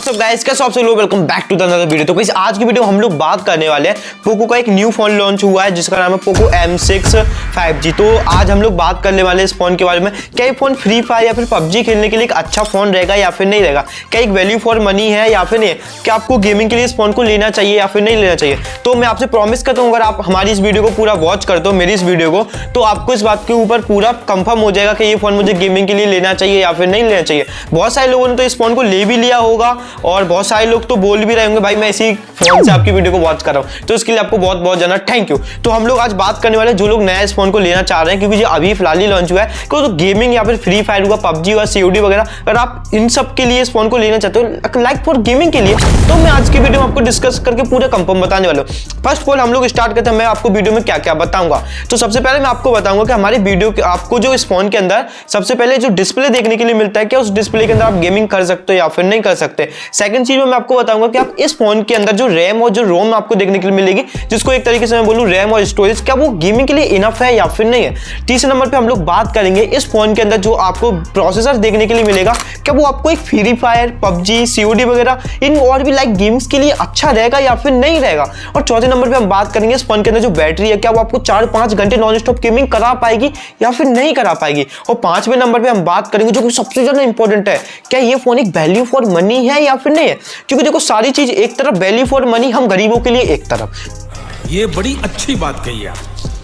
What's up guys, कैसे आप सब लोग, welcome back to the another video. तो गाइस आज की वीडियो में हम लोग बात करने वाले हैं पोको का एक न्यू फोन लॉन्च हुआ है जिसका नाम है पोको M6 5G। तो आज हम लोग बात करने वाले हैं इस फोन के बारे में। क्या ये फोन फ्री फायर या फिर पबजी खेलने के लिए एक अच्छा फोन रहेगा या फिर नहीं रहेगा, क्या एक वैल्यू फॉर मनी है या फिर नहीं, क्या आपको गेमिंग के लिए इस फोन को लेना चाहिए या फिर नहीं लेना चाहिए। तो मैं आपसे प्रॉमिस करता हूँ, अगर आप हमारी इस वीडियो को पूरा वॉच करते हो, मेरी इस वीडियो को, तो आपको इस बात के ऊपर पूरा कंफर्म हो जाएगा कि ये फोन मुझे गेमिंग के लिए लेना चाहिए या फिर नहीं लेना चाहिए। बहुत सारे लोगों ने तो इस फोन को ले भी लिया होगा और बहुत सारे लोग तो बोल भी रहे होंगे भाई मैं इसी फोन से आपकी वीडियो को वॉच कर रहा हूं, तो इसके लिए आपको बहुत बहुत ज्यादा थैंक यू। तो हम लोग आज बात करने वाले जो लोग नया इस फोन को लेना चाह रहे हैं, क्योंकि जो अभी फिलहाल ही लॉन्च हुआ है, क्योंकि तो गेमिंग या फिर फ्री फायर हुआ, पबजी हुआ, COD वगैरह, अगर आप इन सब के लिए इस फोन को लेना चाहते हो लाइक फॉर गेमिंग के लिए, तो मैं आज की वीडियो में आपको डिस्कस करके पूरा कंफर्म बताने वाला हूँ। फर्स्ट ऑफ ऑल हम लोग स्टार्ट करते हैं, मैं आपको वीडियो में क्या क्या बताऊंगा। तो सबसे पहले मैं आपको बताऊंगा कि हमारी वीडियो आपको जो इस फोन के अंदर सबसे पहले जो डिस्प्ले देखने के लिए मिलता है, क्या उस डिस्प्ले के अंदर आप गेमिंग कर सकते हो या फिर नहीं कर सकते। सेकंड चीज में मैं आपको बताऊंगा कि आप इस फोन के अंदर जो रैम और जो रोम आपको देखने के लिए मिलेगी, जिसको एक तरीके से मैं बोलूं रैम और स्टोरेज, क्या वो गेमिंग के लिए इनफ है या फिर नहीं है। तीसरे नंबर पे हम लोग बात करेंगे इस फोन के अंदर जो आपको प्रोसेसर देखने के लिए मिलेगा, क्या वो आपको एक फ्री फायर, पबजी, COD वगैरह इन और भी लाइक गेम्स के लिए अच्छा रहेगा या फिर नहीं रहेगा। और चौथे नंबर पे हम बात करेंगे इस फोन के अंदर जो बैटरी है, क्या वो आपको 4-5 घंटे नॉन स्टॉप गेमिंग करा पाएगी या फिर नहीं करा पाएगी। और पांचवें नंबर पे हम बात करेंगे जो सबसे ज्यादा इंपॉर्टेंट है, क्या ये फोन एक वैल्यू फॉर मनी है या फिर नहीं है। क्योंकि देखो सारी चीज एक तरफ वैल्यू फॉर मनी, हम गरीबों के लिए एक तरफ। ये बड़ी अच्छी बात कही आप।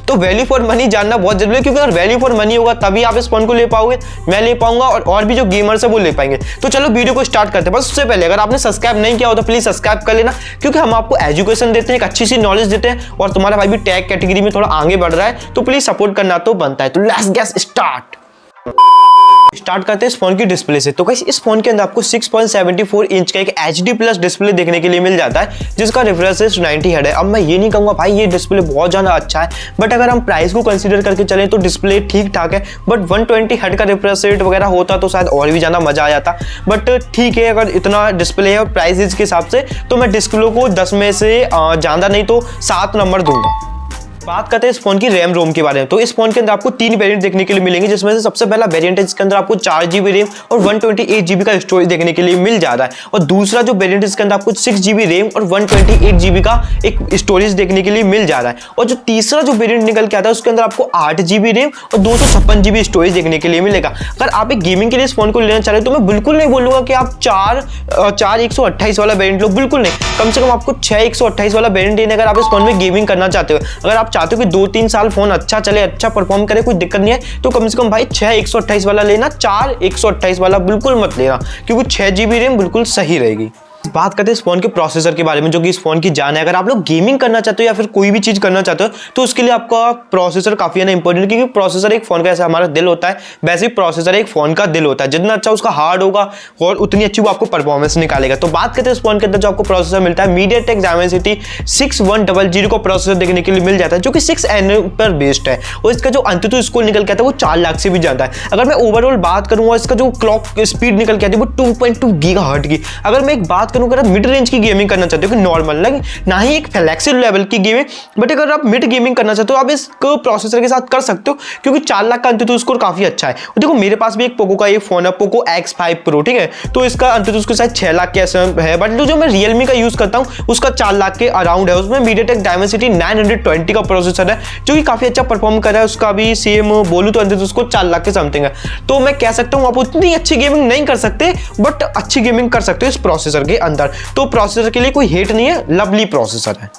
तो वैल्यू फॉर मनी जानना बहुत जरूरी है, क्योंकि अगर वैल्यू फॉर मनी होगा तभी आप इस फोन को ले पाओगे, मैं ले पाऊंगा और भी जो गेमर्स है वो ले पाएंगे। तो चलो वीडियो को स्टार्ट करते हैं। बस उससे पहले अगर आपने सब्सक्राइब नहीं किया हो तो प्लीज सब्सक्राइब कर लेना, क्योंकि हम आपको एजुकेशन देते हैं, एक अच्छी सी नॉलेज देते हैं, और तुम्हारा भाई भी टेक कैटेगरी में थोड़ा आगे बढ़ रहा है, तो प्लीज सपोर्ट करना तो बनता है। तो लेट्स गेट स्टार्ट करते हैं इस फोन की डिस्प्ले से। तो गाइस इस फोन के अंदर आपको 6.74 इंच का एक HD+ डिस्प्ले देखने के लिए मिल जाता है, जिसका रिफ्रेश रेट 90 हर्ट्ज है। अब मैं ये नहीं कहूंगा भाई ये डिस्प्ले बहुत ज्यादा अच्छा है, बट अगर हम प्राइस को कंसीडर करके चलें तो डिस्प्ले ठीक ठाक है। बट 120 हर्ट्ज का रिफ्रेश रेट वगैरह होता तो शायद और भी ज्यादा मजा आ जाता, बट ठीक है। अगर इतना डिस्प्ले है और प्राइस के हिसाब से, तो मैं डिस्प्ले को 10 में से ज्यादा नहीं तो 7 नंबर दूंगा। बात करते हैं इस फोन की रैम रोम के बारे में। तो इस फोन के अंदर आपको 3 वेरिएंट देखने के लिए मिलेंगे, जिसमें से सबसे पहला वेरिएंट है जिसके अंदर आपको 4GB रैम और 128GB का स्टोरेज देखने के लिए मिल जा रहा है। और दूसरा जो वेरिएंट है इसके अंदर आपको 6GB रैम और 128GB का एक स्टोरेज देखने के लिए मिल जा रहा है। और जो तीसरा जो वेरिएंट निकल के आता है उसके अंदर आपको 8GB रैम और 256GB स्टोरेज देखने के लिए मिलेगा। अगर आप एक गेमिंग के लिए इस फोन को लेना चाह रहे हो तो मैं बिल्कुल नहीं बोलूंगा कि आप 4 128 वाला वेरिएंट लो, बिल्कुल नहीं। कम से कम आपको 6 128 वाला वेरिएंट लेने, अगर आप इस फोन में गेमिंग करना चाहते हो, अगर आप चाहते हो कि 2-3 साल फोन अच्छा चले, अच्छा परफॉर्म करे, कोई दिक्कत नहीं है, तो कम से कम भाई 6 128 वाला लेना, 4 128 वाला बिल्कुल मत लेना, क्योंकि 6GB रैम बिल्कुल सही रहेगी। बात करते हैं इस फोन के प्रोसेसर के बारे में, जो कि इस फोन की जान है। अगर आप लोग गेमिंग करना चाहते हो या फिर कोई भी चीज करना चाहते हो, तो उसके लिए आपका प्रोसेसर काफी ज्यादा इंपॉर्टेंट है, क्योंकि प्रोसेसर एक फोन का ऐसा हमारा दिल होता है, वैसे ही प्रोसेसर एक फोन का दिल होता है। जितना अच्छा उसका हार्ड होगा और उतनी अच्छी वो आपको परफॉर्मेंस निकालेगा। तो बात करते हैं इस फोन के अंदर जो आपको प्रोसेसर मिलता है, MediaTek Dimensity 6100 को प्रोसेसर देखने के लिए मिल जाता है, जो कि 6nm पर बेस्ड है। और इसका जो अंततः स्कोर निकल के आता है वो 4 लाख से भी ज्यादा है। अगर मैं ओवरऑल बात करूंगा, इसका जो क्लॉक स्पीड निकल के आती है वो 2.2 GHz की। अगर मैं एक बात करूं, अगर मिड रेंज की गेमिंग करना चाहते हो कि नॉर्मल ना ही एक फ्लेक्सिबल लेवल की गेमिंग, बट अगर आप मिड गेमिंग करना चाहते हो आप इस प्रोसेसर के साथ कर सकते हो, क्योंकि 4 लाख का अंततः स्कोर काफी अच्छा है। और देखो मेरे पास भी एक पोको का ये फोन है, पोको X5 Pro, ठीक है, तो इसका अंततः स्कोर शायद 6 लाख के ऐसे है, बट जो मैं रियलमी का यूज करता हूं उसका 4 लाख के अराउंड है। उसमें MediaTek Dimensity 920 का प्रोसेसर है, जो कि काफी अच्छा परफॉर्म कर रहा है। उसका भी सेम बोलूं तो अंततः स्कोर 4 लाख के समथिंग है। तो मैं कह सकता हूं आप उतनी अच्छी गेमिंग नहीं कर सकते, बट अच्छी गेमिंग कर सकते हो इस प्रोसेसर के अंदर। तो प्रोसेसर के लिए कोई हेट नहीं है, लवली प्रोसेसर है।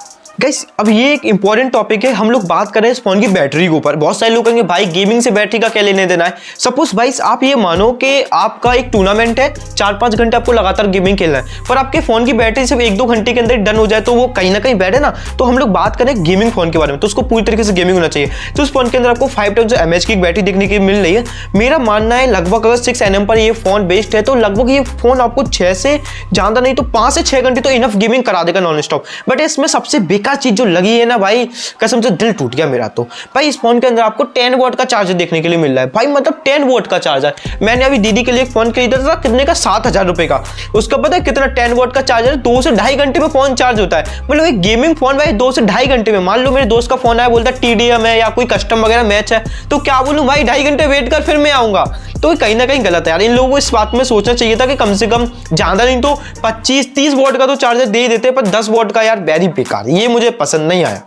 गाइस अब ये एक इंपॉर्टेंट टॉपिक है, हम लोग बात कर रहे हैं इस फोन की बैटरी के ऊपर। बहुत सारे लोग कहेंगे भाई गेमिंग से बैटरी का क्या लेने देना है। सपोज भाई आप ये मानो कि आपका एक टूर्नामेंट है, 4-5 घंटे आपको लगातार गेमिंग खेलना है, पर आपके फोन की बैटरी सिर्फ 1-2 घंटे के अंदर डन हो जाए, तो वो कहीं ना कहीं बैठ है ना। तो हम लोग बात करें गेमिंग फोन के बारे में, तो उसको पूरी तरीके से गेमिंग होना चाहिए। तो इस फोन के अंदर आपको 5000 mAh की बैटरी देखने की मिल रही है। मेरा मानना है लगभग अगर 6nm पर ये फोन बेस्ड है, तो लगभग ये फोन आपको 6 से ज्यादा नहीं तो 5 से 6 घंटे तो इनफ गेमिंग करा देगा नॉन स्टॉप। बट इसमें सबसे बेकार बेकार चीज जो लगी है ना भाई, कसम से दिल टूट गया मेरा। तो भाई इस फोन के अंदर आपको 10 वॉट का चार्जर देखने के लिए मिल रहा है भाई, मतलब 10 वॉट का चार्जर। मैंने अभी दीदी के लिए एक फोन खरीदा था, कितने का, 7,000 रुपए का। उसका पता है कितना 10 वॉट का चार्जर, 2 से ढाई घंटे में फोन चार्ज होता है। मतलब एक गेमिंग फोन भाई 2 से ढाई घंटे में। मान लो मेरे दोस्त का फोन आया, बोलता TDM है या कोई कस्टम वगैरह मैच है, तो क्या बोलूं भाई, 2.5 घंटे वेट कर फिर मैं आऊंगा। तो कहीं ना कहीं गलत है यार, इन लोगों को इस बात में सोचना चाहिए था कि कम से कम ज्यादा नहीं तो 25-30 वॉट का तो चार्जर दे ही देते, पर 10 वॉट का यार वेरी बेकार, ये मुझे पसंद नहीं आया।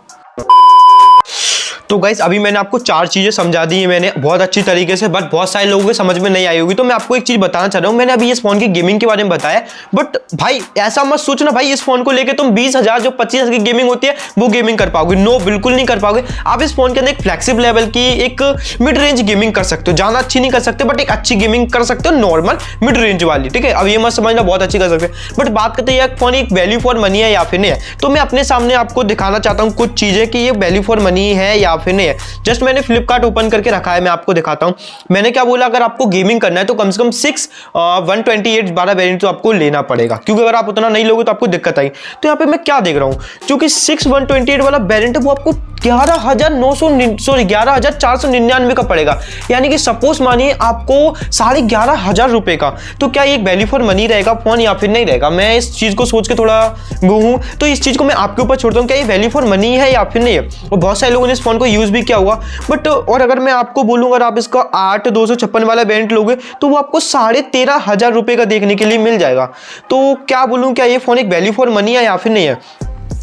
तो गाइस अभी मैंने आपको 4 चीजें समझा दी है मैंने बहुत अच्छी तरीके से, बट बहुत सारे लोगों के समझ में नहीं आई होगी। तो मैं आपको एक चीज बताना चाह रहा हूं, मैंने अभी इस फोन की गेमिंग के बारे में बताया, बट भाई ऐसा मत सोचना भाई इस फोन को लेके तुम 20,000 जो 25,000 की गेमिंग होती है वो गेमिंग कर पाओगे। नो, बिल्कुल नहीं कर पाओगे। आप इस फोन के अंदर एक फ्लैगशिप लेवल की एक मिड रेंज गेमिंग कर सकते हो, ज्यादा अच्छी नहीं कर सकते बट एक अच्छी गेमिंग कर सकते हो, नॉर्मल मिड रेंज वाली, ठीक है। अब ये मत समझना बहुत अच्छी कर सकते हो, बट बात करते हैं फोन एक वैल्यू फॉर मनी है या फिर नहीं है। तो मैं अपने सामने आपको दिखाना चाहता हूँ कुछ चीजें कि ये वैल्यू फॉर मनी है या फिर नहीं है। मैंने फ्लिपकार्ट ओपन करके रखा है, मैं आपको दिखाता हूं। मैंने क्या बोला, अगर आपको गेमिंग करना है तो कम से कम 128 12 वेरिएंट तो आपको लेना पड़ेगा, क्योंकि अगर आप उतना नहीं लोगे तो आपको दिक्कत आएगी। तो यहाँ पे मैं क्या देख रहा हूं, जो कि 128 वाला वेरिएंट है वो आपको 11,499 का पड़ेगा। यानी कि सपोज मानिए आपको 11,500 रुपए का। तो क्या ये वैल्यू फॉर मनी रहेगा फोन या फिर नहीं रहेगा? मैं इस चीज को सोच के थोड़ा वो हूं, तो इस चीज को मैं आपके ऊपर छोड़ता हूं, क्या ये वैल्यू फॉर मनी है या फिर नहीं है। और बहुत सारे लोगों ने इस फोन को यूज भी किया हुआ, बट और अगर मैं आपको बोलूं अगर आप इसका 8,256 वाला वेरिएंट लोगे तो वो आपको 13,500 रुपए का देखने के लिए मिल जाएगा। तो क्या बोलूं, क्या ये फोन एक वैल्यू फॉर मनी है या फिर नहीं है?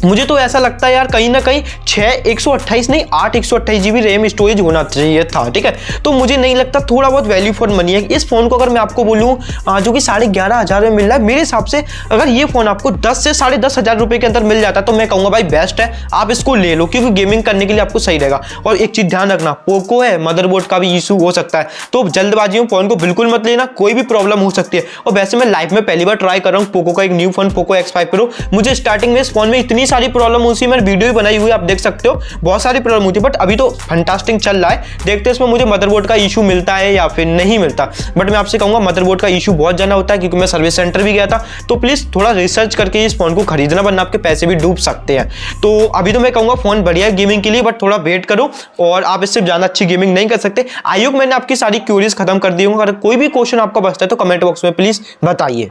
मुझे तो ऐसा लगता है यार कहीं ना कहीं 128 नहीं 128 GB रैम स्टोरेज होना चाहिए था, ठीक है। तो मुझे नहीं लगता, थोड़ा बहुत वैल्यू फॉर मनी है। इस फोन को अगर मैं आपको बोलूं जो कि 11,500 में मिल रहा है, मेरे हिसाब से अगर ये फोन आपको 10 से 10,500 रुपए के अंदर मिल जाता तो मैं कहूंगा भाई बेस्ट है, आप इसको ले लो, क्योंकि गेमिंग करने के लिए आपको सही रहेगा। और एक चीज ध्यान रखना, पोको है, मदरबोर्ड का भी इशू हो सकता है, तो जल्दबाजी में फोन को बिल्कुल मत लेना, कोई भी प्रॉब्लम हो सकती है। और वैसे मैं लाइफ में पहली बार ट्राई कर रहा हूँ पोको का एक new phone, Poco X5 Pro। मुझे स्टार्टिंग में इस फोन में इतनी सारी प्रॉब्लम हुई, मैंने वीडियो भी बनाई हुई आप देख सकते हो, बहुत सारी प्रॉब्लम होती है, बट अभी तो फंटास्टिक चल रहा है। देखते हैं इसमें मुझे मदरबोर्ड का इशू मिलता है या फिर नहीं मिलता। बट मैं आपसे कहूंगा मदरबोर्ड का इशू बहुत ज्यादा होता है, क्योंकि मैं सर्विस सेंटर भी गया था। तो प्लीज थोड़ा रिसर्च करके इस फोन को खरीदना, वरना आपके पैसे भी डूब सकते हैं। तो अभी तो मैं कहूंगा फोन बढ़िया है गेमिंग के लिए, बट थोड़ा वेट करो, और आप इससे ज्यादा अच्छी गेमिंग नहीं कर सकते। आई होप मैंने आपकी सारी क्यूरीज खत्म कर दी होंगी। अगर कोई भी क्वेश्चन आपका बचता है तो कमेंट बॉक्स में प्लीज बताइए।